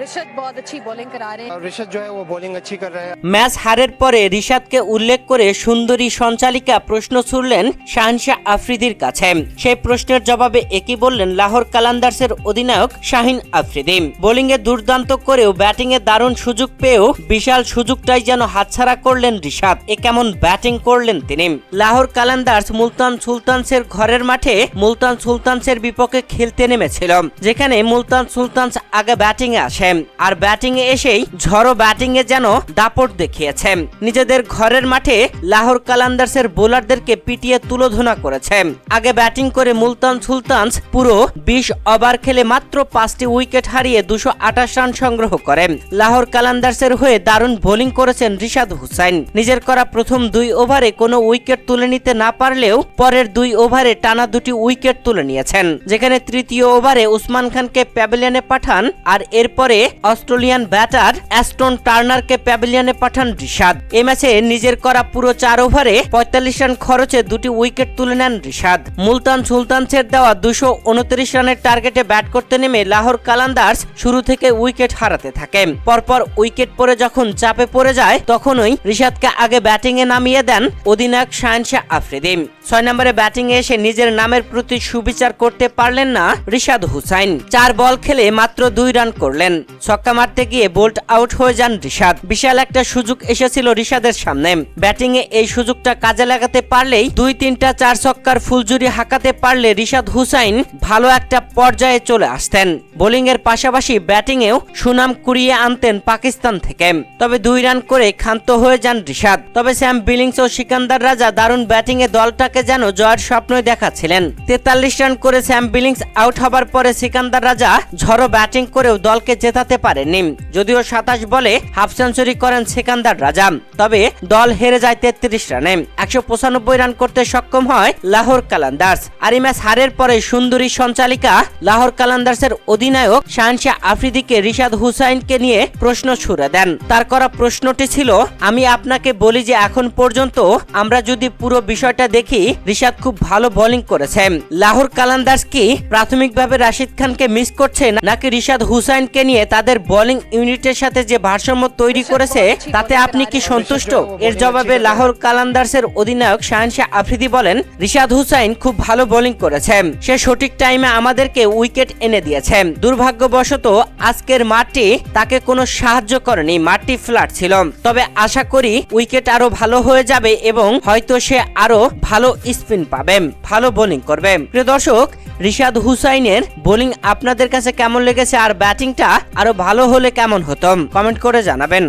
ऋषभ बहुत अच्छी बॉलिंग करा रहे हैं। ऋषभ जो है वो बॉलिंग अच्छी कर रहे हैं। ম্যাচ হারের পরে রিশাদকে উল্লেখ করে সুন্দরী সঞ্চালিকা প্রশ্ন ছুড়লেন শাহিনশাহ আফ্রিদির কাছে। সেই প্রশ্নের জবাবে একই বললেন লাহোর কালান্দার্সের অধিনায়ক শাহিন আফ্রিদি। বোলিংয়ে দুর্দান্ত করেও ব্যাটিংয়ে দারুণ সুযোগ পেয়েও বিশাল সুযোগটাই যেন হাতছাড়া করলেন রিশাদ। এ কেমন ব্যাটিং করলেন তিনি। লাহোর কালান্দার্স মুলতান সুলতানসের ঘরের মাঠে মুলতান সুলতানসের বিপক্ষে খেলতে নেমেছিল, যেখানে মুলতান সুলতানস আগে ব্যাটিং এ আসে আর ব্যাটিং এ এসেই ঝড়ো ব্যাটিং এ যেন দাপট দেখিয়েছে। নিজেদের ঘরের মাঠে লাহোর কালান্দার্সের বোলারদেরকে পিটিয়ে তুলোধনা করেছে। আগে ব্যাটিং করে মুলতান সুলতানস পুরো 20 ওভার খেলে মাত্র 5টি উইকেট হারিয়ে 228 রান সংগ্রহ করে। লাহোর কালান্দার্সের হয়ে দারুণ বোলিং করেছেন রিশাদ হুসাইন। নিজের করা প্রথম 2 ওভারে কোনো উইকেট তুলে নিতে না পারলেও পরের 2 ওভারে টানা 2টি উইকেট তুলে নিয়েছেন, যেখানে তৃতীয় ওভারে উসমান খানকে প্যাভিলিয়নে পাঠান আর এরপরে অস্ট্রেলিয়ান ব্যাটার অ্যাস্টন টার্নারকে প্যাভিলিয়নে পাঠান রিশাদ। এই ম্যাচে নিজের করা পুরো 4 ওভারে 45 রান খরচে 2টি উইকেট তুলে নেন রিশাদ। মুলতান সুলতানসের দেওয়া 229 রানের টার্গেটে ব্যাট করতে নেমে লাহোর কালান্দার্স শুরু থেকে উইকেট হারাতে থাকে। পরপর উইকেট পড়ে যখন চাপে পড়ে যায় তখনই রিশাদকে আগে ব্যাটিং এ নামিয়ে দেন অধিনায়ক শাহিনশাহ আফ্রিদি। 6 নম্বরে ব্যাটিং এ এসে নিজের নামের প্রতি সুবিচার করতে পারলেন না রিশাদ হুসাইন। 4 বল খেলে মাত্র 2 রান করলেন। ছক্কা মারতে গিয়ে বোল্ট আউট হয়ে যান রিশাদ। বিশাল একটা সুযোগ এসেছিল রিশাদের সামনে। ব্যাটিং এ এই সুযোগটা কাজে লাগাতে পারলেই 2-3টা 4 ছক্কার ফুলজুরি হাঁকাতে পারলে রিশাদ হুসাইন ভালো একটা পর্যায়ে চলে আসতেন। বোলিং এর পাশাপাশি ব্যাটিং এও সুনাম কুড়িয়ে আনতেন পাকিস্তান থেকে। তবে 2 রান করে ক্ষান্ত হয়ে যান রিশাদ। তবে স্যাম বিলিংস ও সিকান্দার রাজা দারুণ ব্যাটিং এ দলটাকে যেন জয়ের স্বপ্নই দেখাচ্ছিলেন। 43 রান করে স্যাম বিলিংস আউট হবার পরে সিকান্দার রাজা ঝড়ো ব্যাটিং করেও দলকে জেতাতে পারেননি। যদিও 27 বলে হাফ সেঞ্চুরি করেন সিকান্দার রাজা, তবে দল হেরে যায় 33 রানে। 195 রান করতে সক্ষম হয় লাহোর কালান্দার্স। আর এই ম্যাচ হারের পরে সুন্দরী সঞ্চালিকা লাহোর কালান্দার্সের অধিনায়ক শাহিনশাহ আফ্রিদিকে রিশাদ হুসাইনকে নিয়ে প্রশ্ন ছুড়ে দেন। তার করা প্রশ্নটি ছিল, আমি আপনাকে বলি যে এখন পর্যন্ত আমরা যদি পুরো বিষয়টা দেখি রিশাদ খুব ভালো বোলিং করেছে। লাহোর কালান্দার্স কি প্রাথমিকভাবে রাশিদ খানকে মিস করছে নাকি রিশাদ হুসাইনকে নিয়ে তাদের বোলিং ইউনিটের সাথে যে ভারসাম্য তৈরি করেছে তাতে আপনি কি সন্তুষ্ট? এর জবাবে লাহোর কালান্দার্সের অধিনায়ক শাহিনশাহ আফ্রিদি বলেন, রিশাদ হুসাইন খুব ভালো বোলিং করেছে। সে সঠিক টাইমে আমাদেরকে উইকেট এনে দিয়েছে। দুর্ভাগ্যবশত আজকের মাঠটি তাকে কোনো সাহায্য করেনি, মাঠটি ফ্ল্যাট ছিল। তবে আশা করি উইকেট আরো ভালো হয়ে যাবে এবং হয়তো সে আরো ভালো স্পিন পাবে, ভালো বোলিং করবে। প্রিয় দর্শক, রিশাদ হুসাইনের বোলিং আপনাদের কাছে কেমন লেগেছে আর ব্যাটিংটা আরো ভালো হলে কেমন হতো কমেন্ট করে জানাবেন।